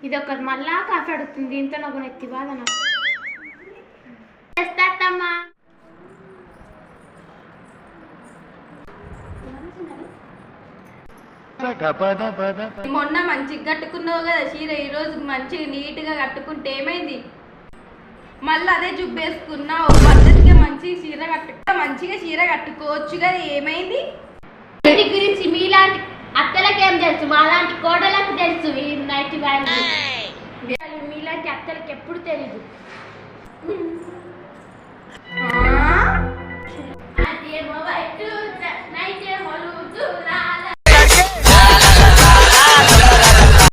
ఇది ఒక మళ్ళా కాఫీ అడుగుతుంది. దీంతో నాకు నెత్తి బాధ. నాకు చేస్తామ్మా. మొన్న మంచిగా కట్టుకున్నావు కదా చీర, ఈరోజు మంచిగా నీట్గా కట్టుకుంటే ఏమైంది? మళ్ళీ అదే జుబ్బేసుకున్నావు. పద్ధతిగా మంచిగా చీర కట్టుకోవచ్చు కదా, ఏమైంది? ఇంటి గురించి మీలాంటి అత్తలకేం తెలుసు, మాలాంటి కోడలకు తెలుసు. ఈ నైట్ మీలాంటి అత్తలకి ఎప్పుడు తెలీదు.